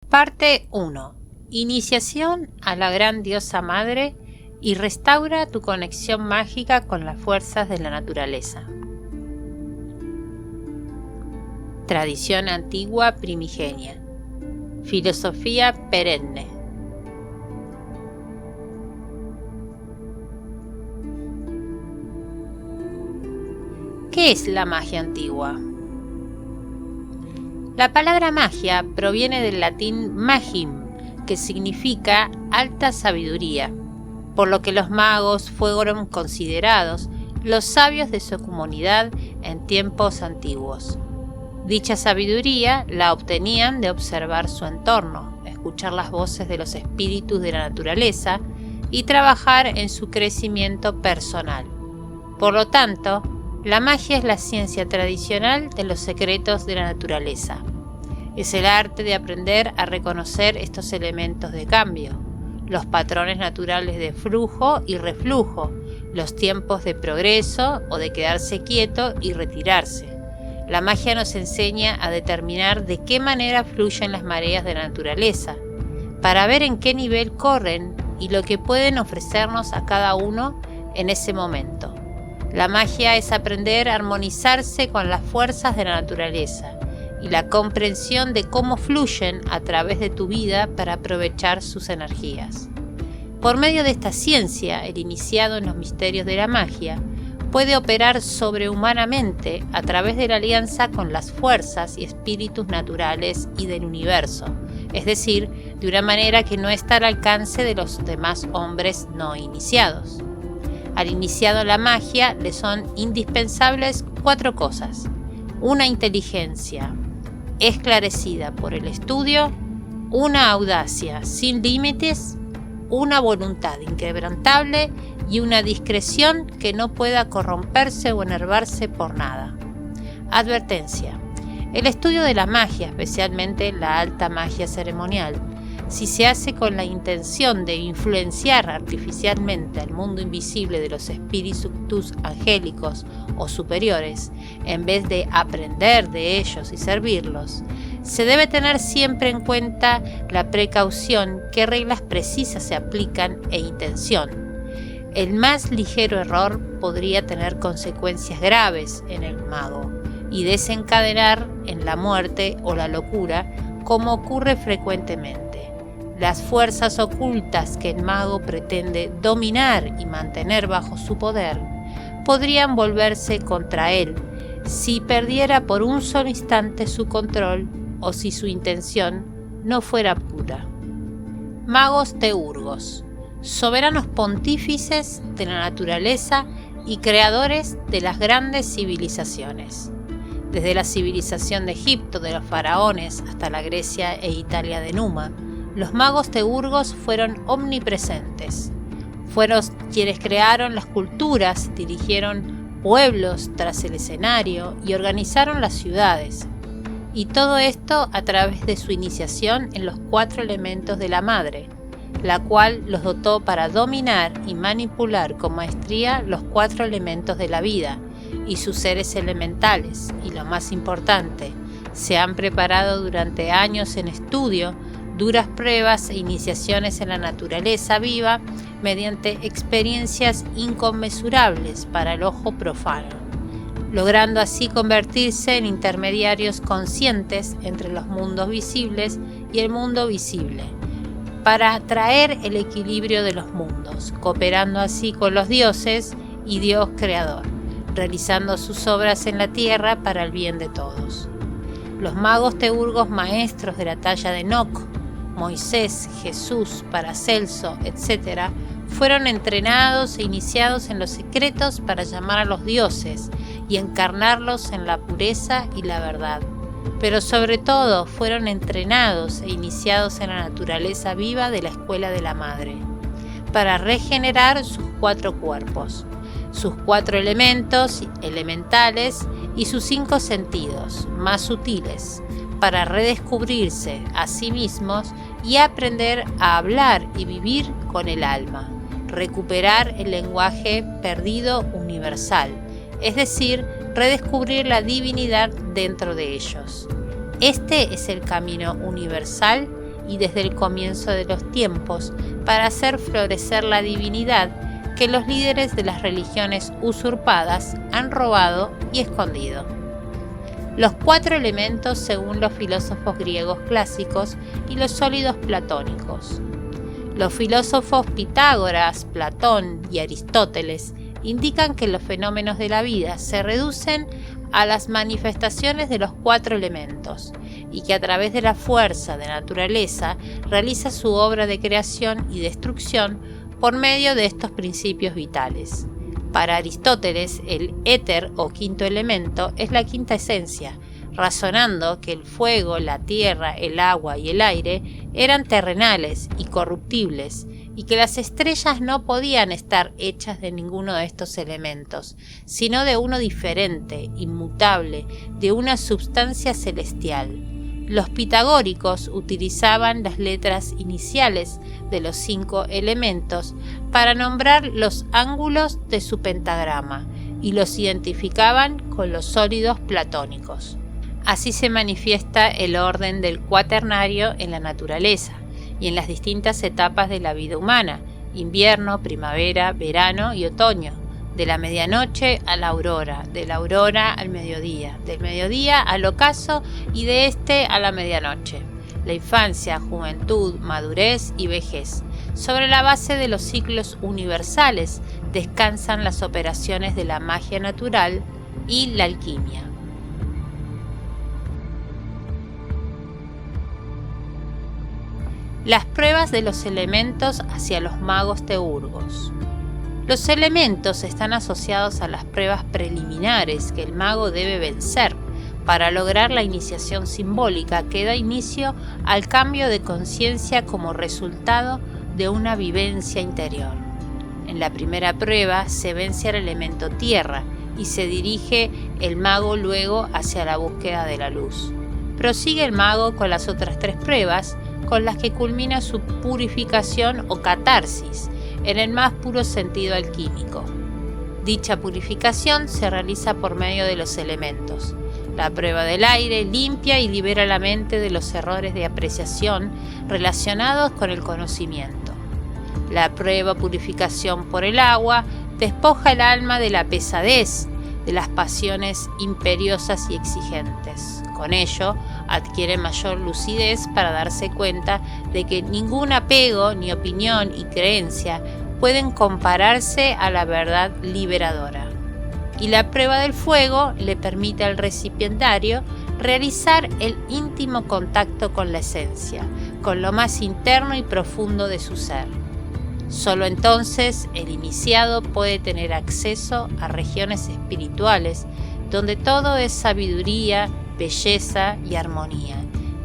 Parte 1. Iniciación a la gran diosa madre y restaura tu conexión mágica con las fuerzas de la naturaleza. Tradición antigua primigenia. Filosofía perenne. ¿Qué es la magia antigua? La palabra magia proviene del latín magim, que significa alta sabiduría, por lo que los magos fueron considerados los sabios de su comunidad en tiempos antiguos. Dicha sabiduría la obtenían de observar su entorno, escuchar las voces de los espíritus de la naturaleza y trabajar en su crecimiento personal. Por lo tanto, la magia es la ciencia tradicional de los secretos de la naturaleza. Es el arte de aprender a reconocer estos elementos de cambio, los patrones naturales de flujo y reflujo, los tiempos de progreso o de quedarse quieto y retirarse. La magia nos enseña a determinar de qué manera fluyen las mareas de la naturaleza, para ver en qué nivel corren y lo que pueden ofrecernos a cada uno en ese momento. La magia es aprender a armonizarse con las fuerzas de la naturaleza y la comprensión de cómo fluyen a través de tu vida para aprovechar sus energías. Por medio de esta ciencia, el iniciado en los misterios de la magia puede operar sobrehumanamente a través de la alianza con las fuerzas y espíritus naturales y del universo, es decir, de una manera que no está al alcance de los demás hombres no iniciados. Al iniciado en la magia le son indispensables 4 cosas: una inteligencia esclarecida por el estudio, una audacia sin límites, una voluntad inquebrantable y una discreción que no pueda corromperse o enervarse por nada. Advertencia: el estudio de la magia, especialmente la alta magia ceremonial, si se hace con la intención de influenciar artificialmente al mundo invisible de los espíritus angélicos o superiores, en vez de aprender de ellos y servirlos, se debe tener siempre en cuenta la precaución, qué reglas precisas se aplican e intención. El más ligero error podría tener consecuencias graves en el mago y desencadenar en la muerte o la locura, como ocurre frecuentemente. Las fuerzas ocultas que el mago pretende dominar y mantener bajo su poder podrían volverse contra él si perdiera por un solo instante su control o si su intención no fuera pura. Magos teurgos, soberanos pontífices de la naturaleza y creadores de las grandes civilizaciones. Desde la civilización de Egipto de los faraones hasta la Grecia e Italia de Numa, los magos teurgos fueron omnipresentes. Fueron quienes crearon las culturas, dirigieron pueblos tras el escenario y organizaron las ciudades. Y todo esto a través de su iniciación en los 4 elementos de la madre, la cual los dotó para dominar y manipular con maestría los 4 elementos de la vida y sus seres elementales. Y lo más importante, se han preparado durante años en estudio, duras pruebas e iniciaciones en la naturaleza viva mediante experiencias inconmensurables para el ojo profano, logrando así convertirse en intermediarios conscientes entre los mundos visibles y el mundo visible, para traer el equilibrio de los mundos, cooperando así con los dioses y Dios creador, realizando sus obras en la tierra para el bien de todos. Los magos teurgos maestros de la talla de Enoc, Moisés, Jesús, Paracelso, etc., fueron entrenados e iniciados en los secretos para llamar a los dioses y encarnarlos en la pureza y la verdad. Pero sobre todo fueron entrenados e iniciados en la naturaleza viva de la escuela de la madre, para regenerar sus 4 cuerpos, sus 4 elementos elementales y sus 5 sentidos más sutiles, para redescubrirse a sí mismos y aprender a hablar y vivir con el alma, recuperar el lenguaje perdido universal, es decir, redescubrir la divinidad dentro de ellos. Este es el camino universal y desde el comienzo de los tiempos para hacer florecer la divinidad que los líderes de las religiones usurpadas han robado y escondido. Los 4 elementos según los filósofos griegos clásicos y los sólidos platónicos. Los filósofos Pitágoras, Platón y Aristóteles indican que los fenómenos de la vida se reducen a las manifestaciones de los 4 elementos y que a través de la fuerza de naturaleza realiza su obra de creación y destrucción por medio de estos principios vitales. Para Aristóteles, el éter o quinto elemento es la quinta esencia, razonando que el fuego, la tierra, el agua y el aire eran terrenales y corruptibles, y que las estrellas no podían estar hechas de ninguno de estos elementos, sino de uno diferente, inmutable, de una substancia celestial. Los pitagóricos utilizaban las letras iniciales de los 5 elementos para nombrar los ángulos de su pentagrama y los identificaban con los sólidos platónicos. Así se manifiesta el orden del cuaternario en la naturaleza y en las distintas etapas de la vida humana: invierno, primavera, verano y otoño, de la medianoche a la aurora, de la aurora al mediodía, del mediodía al ocaso y de este a la medianoche, la infancia, juventud, madurez y vejez. Sobre la base de los ciclos universales descansan las operaciones de la magia natural y la alquimia. Las pruebas de los elementos hacia los magos teurgos. Los elementos están asociados a las pruebas preliminares que el mago debe vencer para lograr la iniciación simbólica que da inicio al cambio de conciencia como resultado de una vivencia interior. En la primera prueba se vence al elemento tierra y se dirige el mago luego hacia la búsqueda de la luz. Prosigue el mago con las otras 3 pruebas, con las que culmina su purificación o catarsis, en el más puro sentido alquímico. Dicha purificación se realiza por medio de los elementos. La prueba del aire limpia y libera la mente de los errores de apreciación relacionados con el conocimiento. La prueba purificación por el agua despoja el alma de la pesadez, de las pasiones imperiosas y exigentes. Con ello, adquiere mayor lucidez para darse cuenta de que ningún apego, ni opinión y creencia pueden compararse a la verdad liberadora. Y la prueba del fuego le permite al recipiendario realizar el íntimo contacto con la esencia, con lo más interno y profundo de su ser. Solo entonces el iniciado puede tener acceso a regiones espirituales donde todo es sabiduría, belleza y armonía,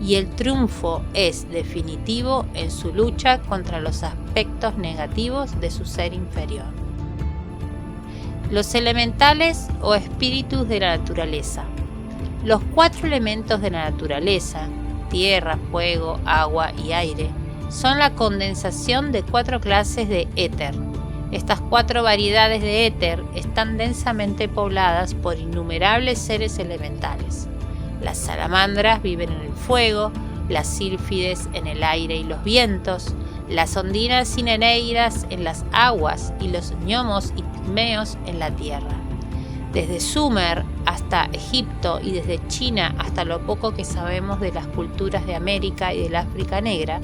y el triunfo es definitivo en su lucha contra los aspectos negativos de su ser inferior. Los elementales o espíritus de la naturaleza. Los 4 elementos de la naturaleza, tierra, fuego, agua y aire, son la condensación de 4 clases de éter. Estas 4 variedades de éter están densamente pobladas por innumerables seres elementales. Las salamandras viven en el fuego, las sílfides en el aire y los vientos, las ondinas y nereidas en las aguas y los gnomos y pigmeos en la tierra. Desde Sumer hasta Egipto y desde China hasta lo poco que sabemos de las culturas de América y del África Negra,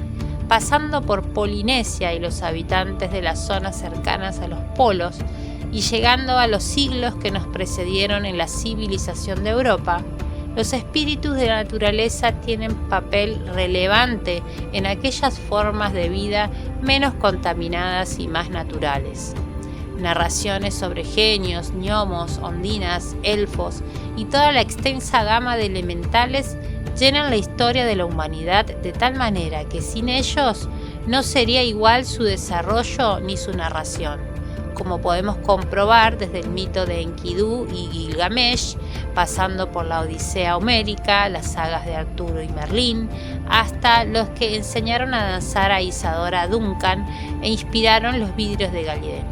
pasando por Polinesia y los habitantes de las zonas cercanas a los polos y llegando a los siglos que nos precedieron en la civilización de Europa, los espíritus de la naturaleza tienen papel relevante en aquellas formas de vida menos contaminadas y más naturales. Narraciones sobre genios, gnomos, ondinas, elfos y toda la extensa gama de elementales llenan la historia de la humanidad de tal manera que sin ellos no sería igual su desarrollo ni su narración, como podemos comprobar desde el mito de Enkidu y Gilgamesh, pasando por la Odisea homérica, las sagas de Arturo y Merlín, hasta los que enseñaron a danzar a Isadora Duncan e inspiraron los vidrios de Galileo.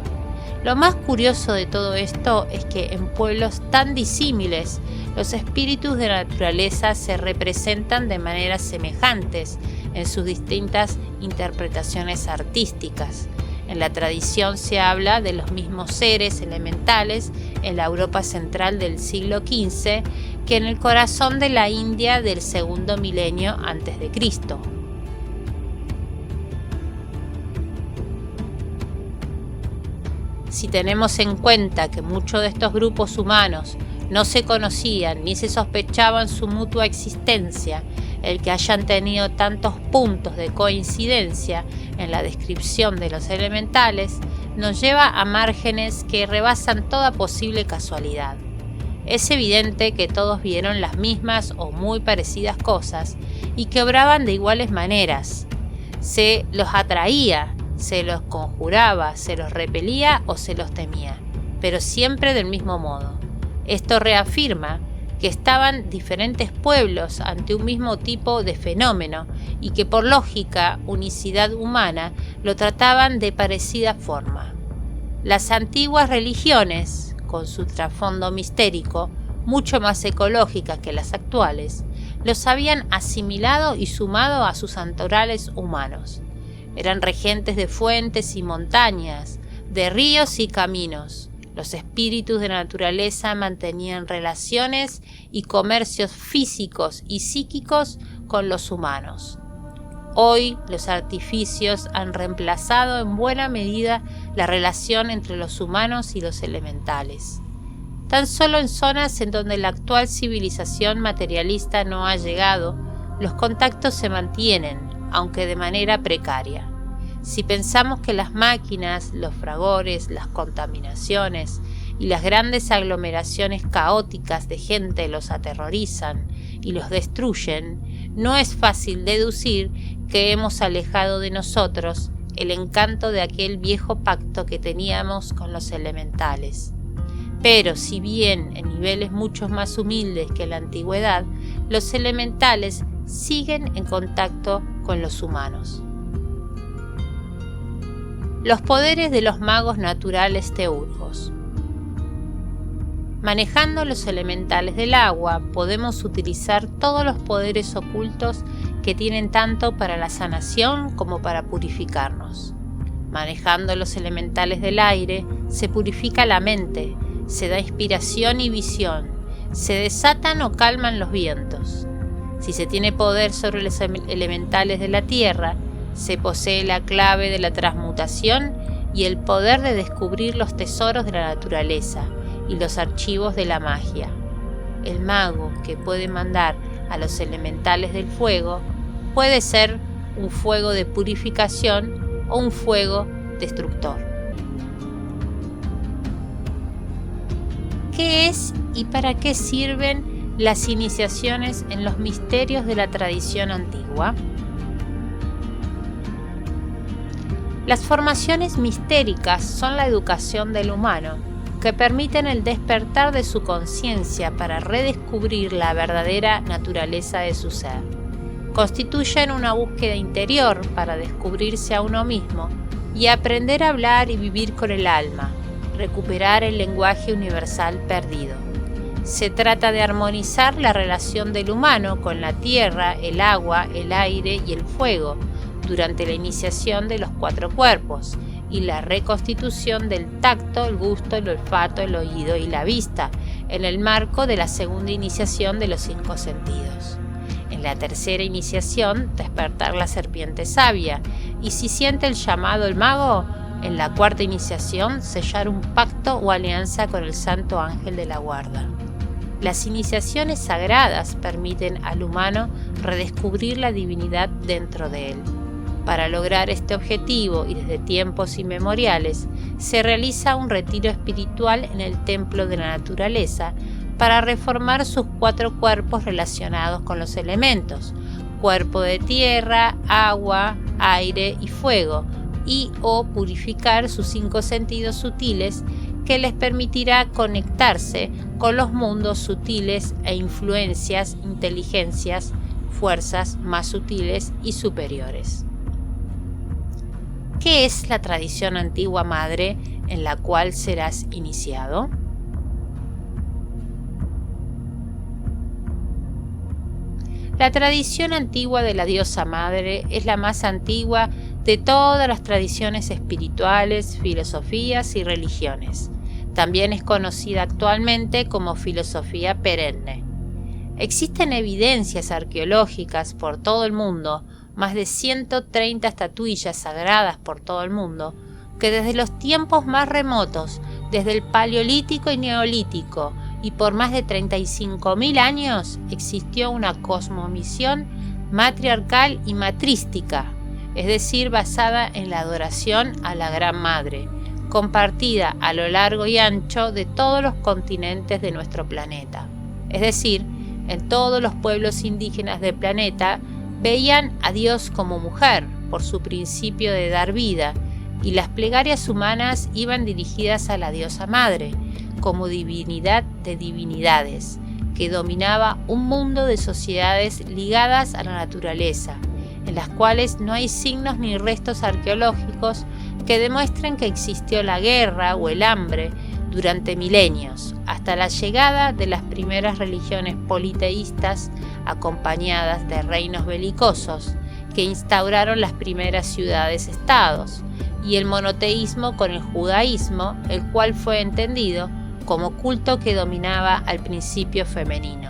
Lo más curioso de todo esto es que en pueblos tan disímiles, los espíritus de la naturaleza se representan de maneras semejantes en sus distintas interpretaciones artísticas. En la tradición se habla de los mismos seres elementales en la Europa central del siglo XV que en el corazón de la India del segundo milenio antes de Cristo. Si tenemos en cuenta que muchos de estos grupos humanos no se conocían ni se sospechaban su mutua existencia, el que hayan tenido tantos puntos de coincidencia en la descripción de los elementales nos lleva a márgenes que rebasan toda posible casualidad. Es evidente que todos vieron las mismas o muy parecidas cosas y que obraban de iguales maneras. Se los atraía, se los conjuraba, se los repelía o se los temía, pero siempre del mismo modo. Esto reafirma que estaban diferentes pueblos ante un mismo tipo de fenómeno y que por lógica, unicidad humana, lo trataban de parecida forma. Las antiguas religiones, con su trasfondo mistérico, mucho más ecológicas que las actuales, los habían asimilado y sumado a sus antorales humanos. Eran regentes de fuentes y montañas, de ríos y caminos. Los espíritus de la naturaleza mantenían relaciones y comercios físicos y psíquicos con los humanos. Hoy los artificios han reemplazado en buena medida la relación entre los humanos y los elementales. Tan solo en zonas en donde la actual civilización materialista no ha llegado, los contactos se mantienen, aunque de manera precaria. Si pensamos que las máquinas, los fragores, las contaminaciones y las grandes aglomeraciones caóticas de gente los aterrorizan y los destruyen, no es fácil deducir que hemos alejado de nosotros el encanto de aquel viejo pacto que teníamos con los elementales. Pero si bien en niveles mucho más humildes que en la antigüedad, los elementales siguen en contacto con los humanos. Los poderes de los magos naturales teurgos. Manejando los elementales del agua, podemos utilizar todos los poderes ocultos que tienen tanto para la sanación como para purificarnos. Manejando los elementales del aire, se purifica la mente, se da inspiración y visión, se desatan o calman los vientos. Si se tiene poder sobre los elementales de la tierra, se posee la clave de la transmutación y el poder de descubrir los tesoros de la naturaleza y los archivos de la magia. El mago que puede mandar a los elementales del fuego puede ser un fuego de purificación o un fuego destructor. ¿Qué es y para qué sirven las iniciaciones en los misterios de la tradición antigua? Las formaciones mistéricas son la educación del humano, que permiten el despertar de su conciencia para redescubrir la verdadera naturaleza de su ser. Constituyen una búsqueda interior para descubrirse a uno mismo y aprender a hablar y vivir con el alma, recuperar el lenguaje universal perdido. Se trata de armonizar la relación del humano con la tierra, el agua, el aire y el fuego, durante la iniciación de los 4 cuerpos y la reconstitución del tacto, el gusto, el olfato, el oído y la vista en el marco de la segunda iniciación de los 5 sentidos. En la tercera iniciación, despertar la serpiente sabia, y si siente el llamado el mago, en la cuarta iniciación, sellar un pacto o alianza con el santo ángel de la guarda. Las iniciaciones sagradas permiten al humano redescubrir la divinidad dentro de él. Para lograr este objetivo y desde tiempos inmemoriales, se realiza un retiro espiritual en el templo de la naturaleza para reformar sus 4 cuerpos relacionados con los elementos, cuerpo de tierra, agua, aire y fuego, y o purificar sus 5 sentidos sutiles que les permitirá conectarse con los mundos sutiles e influencias, inteligencias, fuerzas más sutiles y superiores. ¿Qué es la tradición antigua madre en la cual serás iniciado? La tradición antigua de la diosa madre es la más antigua de todas las tradiciones espirituales, filosofías y religiones. También es conocida actualmente como filosofía perenne. Existen evidencias arqueológicas por todo el mundo, más de 130 estatuillas sagradas por todo el mundo, que desde los tiempos más remotos, desde el Paleolítico y Neolítico, y por más de 35.000 años, existió una cosmovisión matriarcal y matrística, es decir, basada en la adoración a la Gran Madre, compartida a lo largo y ancho de todos los continentes de nuestro planeta. Es decir, en todos los pueblos indígenas del planeta veían a Dios como mujer, por su principio de dar vida, y las plegarias humanas iban dirigidas a la diosa madre, como divinidad de divinidades, que dominaba un mundo de sociedades ligadas a la naturaleza, en las cuales no hay signos ni restos arqueológicos que demuestren que existió la guerra o el hambre durante milenios, hasta la llegada de las primeras religiones politeístas acompañadas de reinos belicosos que instauraron las primeras ciudades-estados, y el monoteísmo con el judaísmo, el cual fue entendido como culto que dominaba al principio femenino.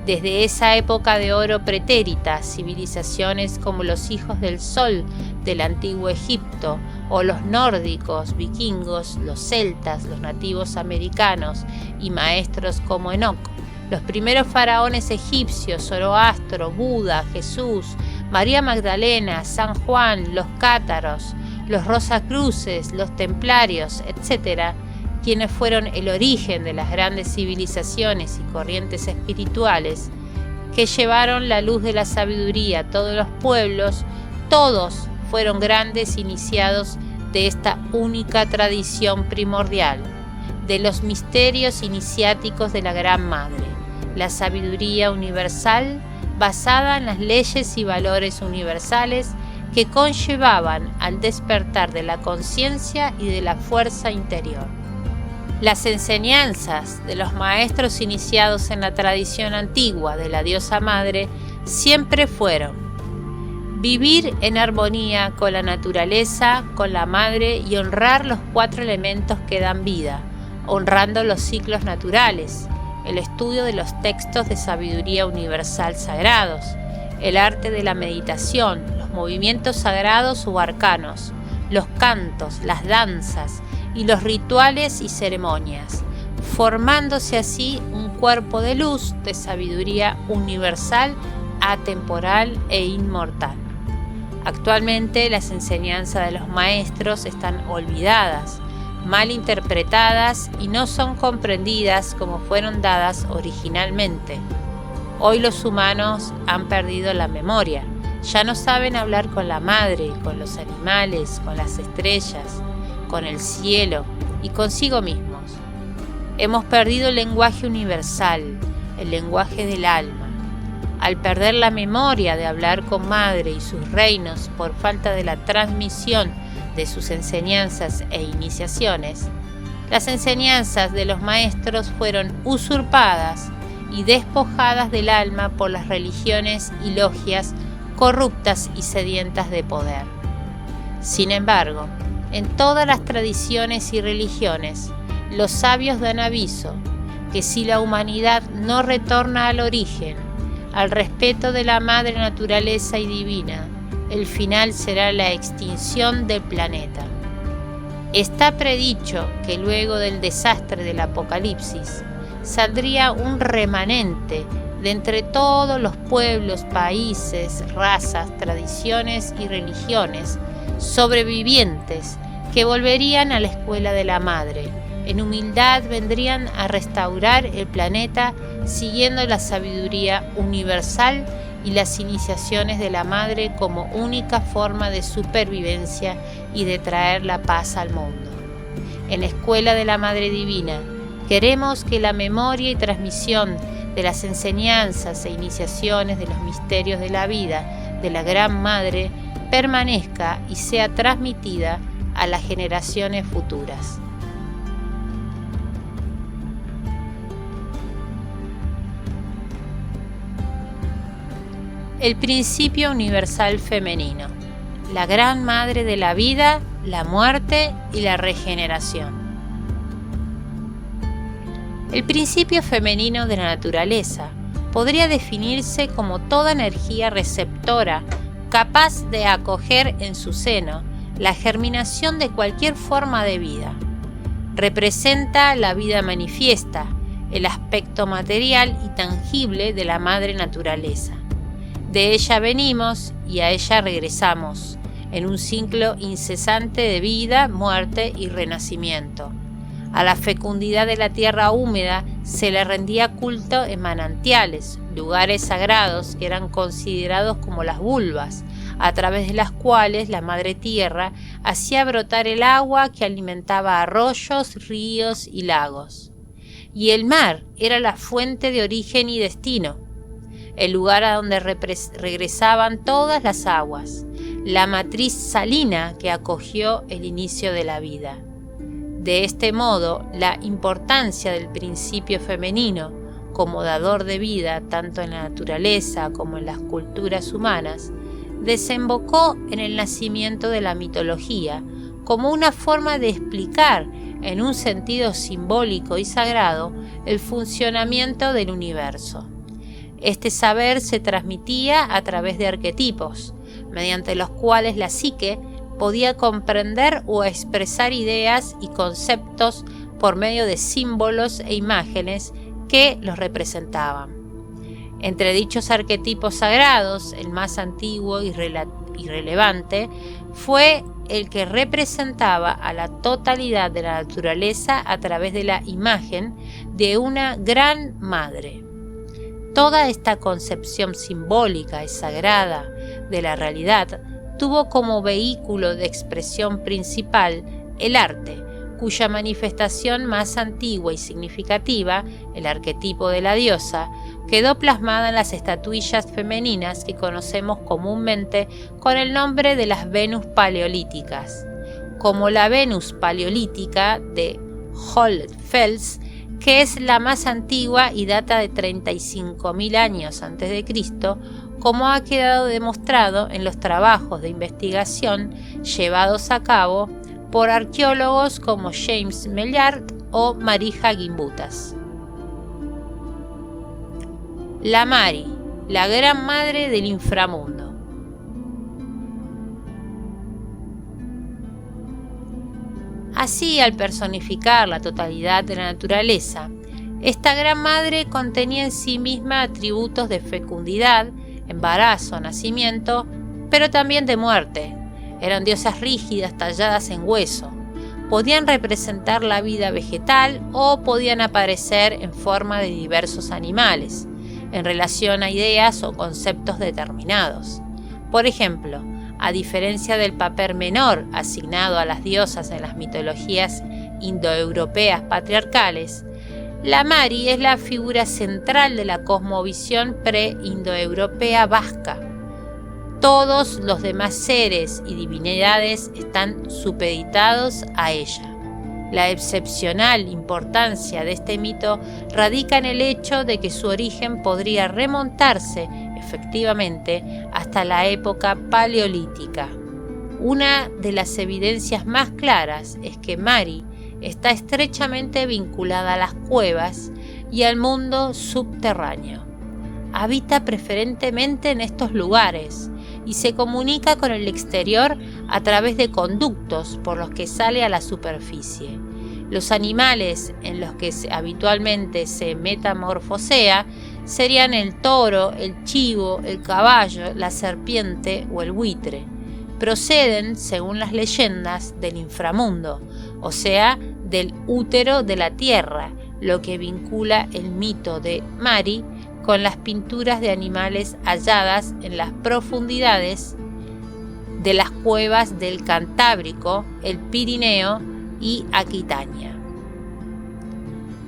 Desde esa época de oro pretérita, civilizaciones como los hijos del sol del antiguo Egipto, o los nórdicos, vikingos, los celtas, los nativos americanos y maestros como Enoc, los primeros faraones egipcios, Zoroastro, Buda, Jesús, María Magdalena, San Juan, los cátaros, los rosacruces, los templarios, etc., quienes fueron el origen de las grandes civilizaciones y corrientes espirituales que llevaron la luz de la sabiduría a todos los pueblos, todos fueron grandes iniciados de esta única tradición primordial, de los misterios iniciáticos de la Gran Madre, la sabiduría universal basada en las leyes y valores universales que conllevaban al despertar de la conciencia y de la fuerza interior. Las enseñanzas de los maestros iniciados en la tradición antigua de la diosa madre siempre fueron vivir en armonía con la naturaleza, con la madre y honrar los 4 elementos que dan vida, honrando los ciclos naturales, el estudio de los textos de sabiduría universal sagrados, el arte de la meditación, los movimientos sagrados o arcanos, los cantos, las danzas y los rituales y ceremonias, formándose así un cuerpo de luz de sabiduría universal, atemporal e inmortal. Actualmente las enseñanzas de los maestros están olvidadas, mal interpretadas y no son comprendidas como fueron dadas originalmente. Hoy los humanos han perdido la memoria, ya no saben hablar con la madre, con los animales, con las estrellas, con el cielo y consigo mismos. Hemos perdido el lenguaje universal, el lenguaje del alma. Al perder la memoria de hablar con madre y sus reinos por falta de la transmisión de sus enseñanzas e iniciaciones, las enseñanzas de los maestros fueron usurpadas y despojadas del alma por las religiones y logias corruptas y sedientas de poder. Sin embargo, en todas las tradiciones y religiones, los sabios dan aviso que si la humanidad no retorna al origen, al respeto de la madre naturaleza y divina, el final será la extinción del planeta. Está predicho que luego del desastre del Apocalipsis, saldría un remanente de entre todos los pueblos, países, razas, tradiciones y religiones sobrevivientes que volverían a la escuela de la madre. En humildad vendrían a restaurar el planeta siguiendo la sabiduría universal y las iniciaciones de la madre como única forma de supervivencia y de traer la paz al mundo. En la escuela de la Madre Divina queremos que la memoria y transmisión de las enseñanzas e iniciaciones de los misterios de la vida de la Gran Madre permanezca y sea transmitida a las generaciones futuras. el principio universal femenino, la gran madre de la vida, la muerte y la regeneración. El principio femenino de la naturaleza podría definirse como toda energía receptora capaz de acoger en su seno la germinación de cualquier forma de vida. Representa la vida manifiesta, el aspecto material y tangible de la madre naturaleza. De ella venimos y a ella regresamos, en un ciclo incesante de vida, muerte y renacimiento. A la fecundidad de la tierra húmeda se le rendía culto en manantiales, lugares sagrados que eran considerados como las vulvas, a través de las cuales la madre tierra hacía brotar el agua que alimentaba arroyos, ríos y lagos. Y el mar era la fuente de origen y destino, el lugar a donde regresaban todas las aguas, la matriz salina que acogió el inicio de la vida. De este modo, la importancia del principio femenino como dador de vida tanto en la naturaleza como en las culturas humanas, desembocó en el nacimiento de la mitología como una forma de explicar en un sentido simbólico y sagrado el funcionamiento del universo. Este saber se transmitía a través de arquetipos, mediante los cuales la psique podía comprender o expresar ideas y conceptos por medio de símbolos e imágenes que los representaban. Entre dichos arquetipos sagrados, el más antiguo y relevante fue el que representaba a la totalidad de la naturaleza a través de la imagen de una gran madre. Toda esta concepción simbólica y sagrada de la realidad tuvo como vehículo de expresión principal el arte, cuya manifestación más antigua y significativa, el arquetipo de la diosa, quedó plasmada en las estatuillas femeninas que conocemos comúnmente con el nombre de las Venus paleolíticas, como la Venus paleolítica de Hohlfels, que es la más antigua y data de 35.000 años antes de Cristo, como ha quedado demostrado en los trabajos de investigación llevados a cabo por arqueólogos como James Mellard o Marija Gimbutas. La Mari, la gran madre del inframundo. Así, al personificar la totalidad de la naturaleza, esta gran madre contenía en sí misma atributos de fecundidad, embarazo, nacimiento, pero también de muerte. Eran diosas rígidas talladas en hueso. Podían representar la vida vegetal o podían aparecer en forma de diversos animales, en relación a ideas o conceptos determinados. Por ejemplo, a diferencia del papel menor asignado a las diosas en las mitologías indoeuropeas patriarcales, la Mari es la figura central de la cosmovisión pre-indoeuropea vasca. Todos los demás seres y divinidades están supeditados a ella. La excepcional importancia de este mito radica en el hecho de que su origen podría remontarse efectivamente hasta la época paleolítica. Una de las evidencias más claras es que Mari está estrechamente vinculada a las cuevas y al mundo subterráneo. Habita preferentemente en estos lugares y se comunica con el exterior a través de conductos por los que sale a la superficie. Los animales en los que habitualmente se metamorfosea serían el toro, el chivo, el caballo, la serpiente o el buitre. Proceden, según las leyendas, del inframundo, o sea, del útero de la tierra, lo que vincula el mito de Mari con las pinturas de animales halladas en las profundidades de las cuevas del Cantábrico, el Pirineo y Aquitania.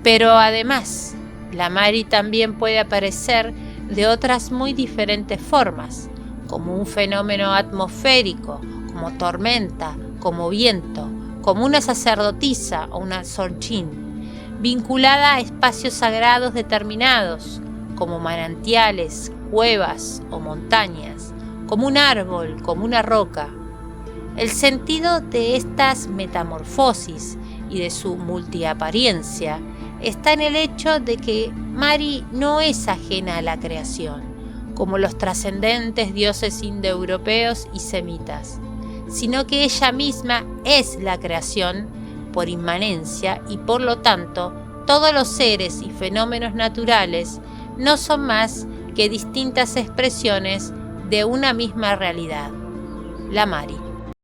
Pero además, la Mari también puede aparecer de otras muy diferentes formas, como un fenómeno atmosférico, como tormenta, como viento, como una sacerdotisa o una sorchín, vinculada a espacios sagrados determinados, como manantiales, cuevas o montañas, como un árbol, como una roca. El sentido de estas metamorfosis y de su multiaparencia está en el hecho de que Mari no es ajena a la creación, como los trascendentes dioses indoeuropeos y semitas, sino que ella misma es la creación por inmanencia y por lo tanto todos los seres y fenómenos naturales no son más que distintas expresiones de una misma realidad, la Mari.